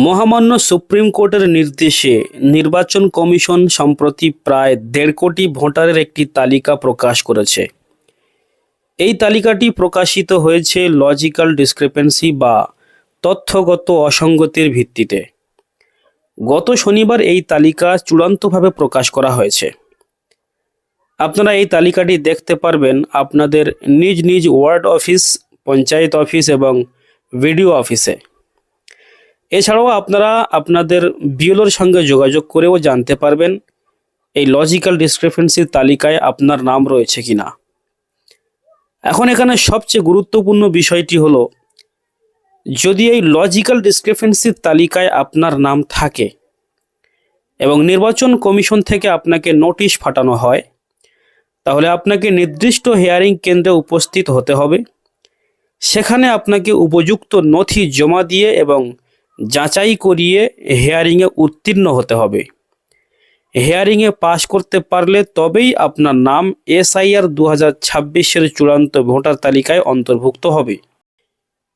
মহামান্য সুপ্রিম কোর্টের নির্দেশে নির্বাচন কমিশন সম্প্রতি প্রায় ১.৫ কোটি ভোটারের একটি তালিকা প্রকাশ করেছে। এই তালিকাটি প্রকাশিত হয়েছে লজিক্যাল ডিসক্রিপেন্সি বা তথ্যগত অসঙ্গতির ভিত্তিতে। গত শনিবার এই তালিকা চূড়ান্তভাবে প্রকাশ করা হয়েছে। আপনারা এই তালিকাটি দেখতে পারবেন আপনাদের নিজ নিজ ওয়ার্ড অফিস, পঞ্চায়েত অফিস এবং ভিডিও অফিসে। এছাড়াও আপনারা আপনাদের বিএলওর সঙ্গে যোগাযোগ করেও জানতে পারবেন এই লজিক্যাল ডিসক্রিপেন্সির তালিকায় আপনার নাম রয়েছে কিনা। এখন এখানে সবচেয়ে গুরুত্বপূর্ণ বিষয়টি হলো, যদি এই লজিক্যাল ডিসক্রিপেন্সির তালিকায় আপনার নাম থাকে এবং নির্বাচন কমিশন থেকে আপনাকে নোটিশ পাঠানো হয়, তাহলে আপনাকে নির্দিষ্ট হিয়ারিং কেন্দ্রে উপস্থিত হতে হবে। সেখানে আপনাকে উপযুক্ত নথি জমা দিয়ে এবং যাচাই করিয়ে হিয়ারিংয়ে উত্তীর্ণ হতে হবে। হিয়ারিংয়ে পাশ করতে পারলে তবেই আপনার নাম SIR 2026-এর চূড়ান্ত ভোটার তালিকায় অন্তর্ভুক্ত হবে।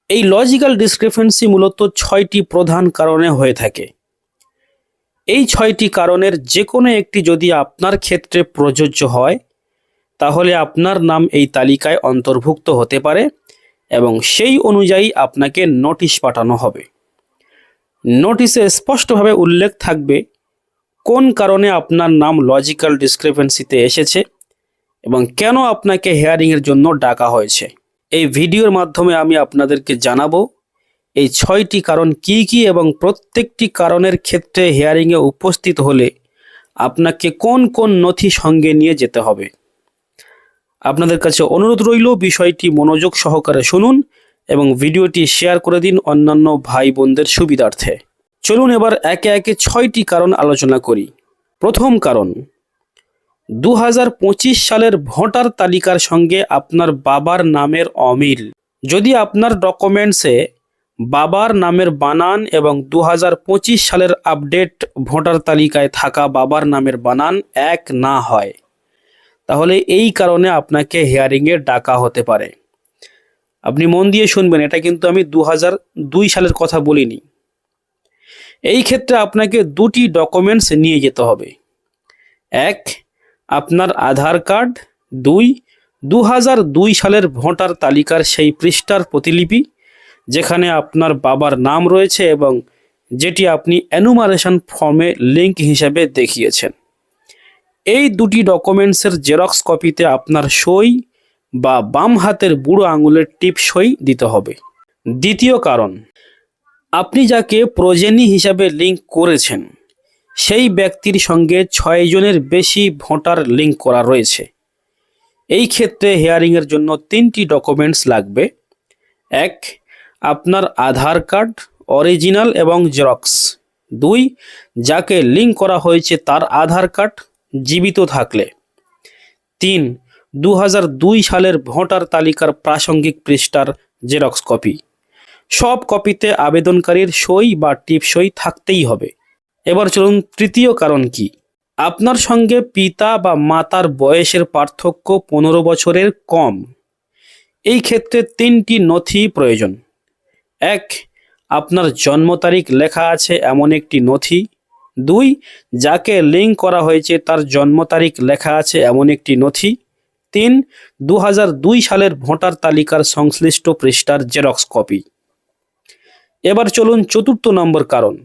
এই লজিক্যাল ডিসক্রিপেন্সি মূলত 6টি প্রধান কারণে হয়ে থাকে। এই 6টি কারণের যে কোনো একটি যদি আপনার ক্ষেত্রে প্রযোজ্য হয়, তাহলে আপনার নাম এই তালিকায় অন্তর্ভুক্ত হতে পারে এবং সেই অনুযায়ী আপনাকে নোটিশ পাঠানো হবে। নোটিশে স্পষ্টভাবে উল্লেখ থাকবে কোন কারণে আপনার নাম লজিক্যাল ডিসক্রিপেন্সিতে এসেছে এবং কেন আপনাকে হিয়ারিংয়ের জন্য ডাকা হয়েছে। এই ভিডিওর মাধ্যমে আমি আপনাদেরকে জানাবো এই 6টি কারণ কি কি এবং প্রত্যেকটি কারণের ক্ষেত্রে হিয়ারিংয়ে উপস্থিত হলে আপনাকে কোন কোন নথি সঙ্গে নিয়ে যেতে হবে। আপনাদের কাছে অনুরোধ রইল, বিষয়টি মনোযোগ সহকারে শুনুন এবং ভিডিওটি শেয়ার করে দিন অন্যান্য ভাই বোনদের সুবিধার্থে। চলুন এবার একে একে 6টি কারণ আলোচনা করি। প্রথম কারণ, 2025 সালের ভোটার তালিকার সঙ্গে আপনার বাবার নামের অমিল। যদি আপনার ডকুমেন্টসে বাবার নামের বানান এবং 2025 সালের আপডেট ভোটার তালিকায় থাকা বাবার নামের বানান এক না হয়, তাহলে এই কারণে আপনাকে হিয়ারিংয়ে ডাকা হতে পারে। আপনি মন দিয়ে শুনবেন, এটা কিন্তু আমি 2002 সালের কথা বলিনি। এই ক্ষেত্রে আপনাকে 2টি ডকুমেন্টস নিয়ে যেতে হবে। 1, আপনার আধার কার্ড। 2, 2002 সালের ভোটার তালিকার সেই পৃষ্ঠার প্রতিলিপি যেখানে আপনার বাবার নাম রয়েছে এবং যেটি আপনি এনুমারেশন ফর্মে লিঙ্ক হিসেবে দেখিয়েছেন। এই 2টি ডকুমেন্টসের জেরক্স কপিতে আপনার সই বা বাম হাতের বুড়ো আঙুলের টিপ সই দিতে হবে। দ্বিতীয় কারণ, আপনি যাকে প্রজেনী হিসাবে লিঙ্ক করেছেন সেই ব্যক্তির সঙ্গে 6 জনের বেশি ভোটার লিঙ্ক করা রয়েছে। এই ক্ষেত্রে হিয়ারিংয়ের জন্য 3টি ডকুমেন্টস লাগবে। 1, আপনার আধার কার্ড অরিজিনাল এবং জেরক্স। 2, যাকে লিঙ্ক করা হয়েছে তার আধার কার্ড জীবিত থাকলে। 3, 2002 সালের ভোটার তালিকার প্রাসঙ্গিক পৃষ্ঠার জেরক্স কপি। সব কপিতে আবেদনকারীর সই বা টিপ সই থাকতেই হবে। এবার চলুন তৃতীয় কারণ কি। আপনার সঙ্গে পিতা বা মাতার বয়সের পার্থক্য 15 বছরের কম। এই ক্ষেত্রে 3টি নথি প্রয়োজন। 1, আপনার জন্ম তারিখ লেখা আছে এমন একটি নথি। 2, যাকে লিঙ্ক করা হয়েছে তার জন্ম তারিখ লেখা আছে এমন একটি নথি। 3, 2002 সালের ভোটার তালিকার সংশ্লিষ্ট পৃষ্ঠার জেরক্স কপি। এবার চলুন 4 নম্বর কারণ,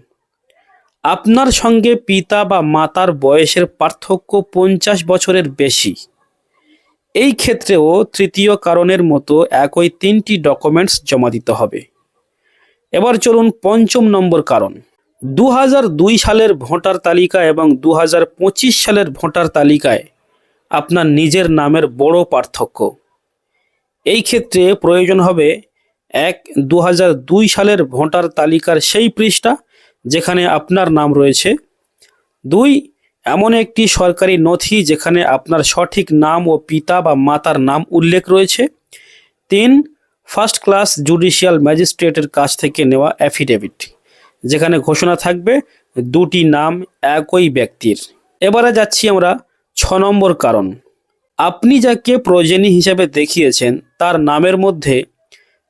আপনার সঙ্গে পিতা বা মাতার বয়সের পার্থক্য 50 বছরের বেশি। এই ক্ষেত্রেও তৃতীয় কারণের মতো একই 3টি ডকুমেন্টস জমা দিতে হবে। এবার চলুন 5 নম্বর কারণ, 2002 সালের ভোটার তালিকা এবং 2025 সালের ভোটার তালিকায় আপনার নিজের নামের বড় পার্থক্য। এই ক্ষেত্রে প্রয়োজন হবে 1, 2002 সালের ভোটার তালিকার সেই পৃষ্ঠা যেখানে আপনার নাম রয়েছে। 2, এমন একটি সরকারি নথি যেখানে আপনার সঠিক নাম ও পিতা বা মাতার নাম উল্লেখ রয়েছে। 3, ফার্স্ট ক্লাস জুডিশিয়াল ম্যাজিস্ট্রেটের কাছ থেকে নেওয়া অ্যাফিডেভিট যেখানে ঘোষণা থাকবে 2টি নাম একই ব্যক্তির। এবারে যাচ্ছি আমরা 6 নম্বর কারণ, আপনি যাকে প্রজেনী হিসেবে দেখিয়েছেন তার নামের মধ্যে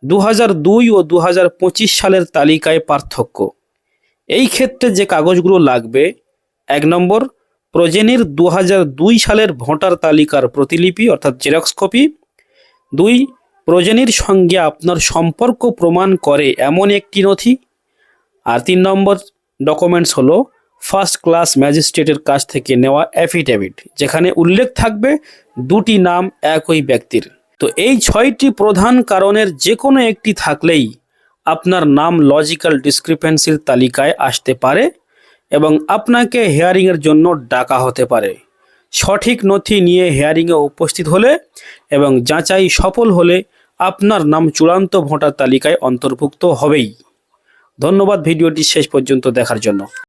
2002 ও 2025 সালের তালিকায় পার্থক্য। এই ক্ষেত্রে যে কাগজগুলো লাগবে, 1 নম্বর প্রজেনির 2002 সালের ভোটার তালিকার প্রতিলিপি অর্থাৎ জেরক্স কপি। 2 প্রজেনির সঙ্গে আপনার সম্পর্ক প্রমাণ করে এমন একটি নথি। আর 3 নম্বর ডকুমেন্টস হলো ফার্স্ট ক্লাস ম্যাজিস্ট্রেটের কাছ থেকে নেওয়া অ্যাফিডেভিট, যেখানে উল্লেখ থাকবে 2টি নাম একই ব্যক্তির। তো এই 6টি প্রধান কারণের যে কোনো একটি থাকলেই আপনার নাম লজিক্যাল ডিসক্রিপেন্সির তালিকায় আসতে পারে এবং আপনাকে হিয়ারিংয়ের জন্য ডাকা হতে পারে। সঠিক নথি নিয়ে হিয়ারিংয়ে উপস্থিত হলে এবং যাচাই সফল হলে আপনার নাম চূড়ান্ত ভোটার তালিকায় অন্তর্ভুক্ত হবেই। ধন্যবাদ ভিডিওটি শেষ পর্যন্ত দেখার জন্য।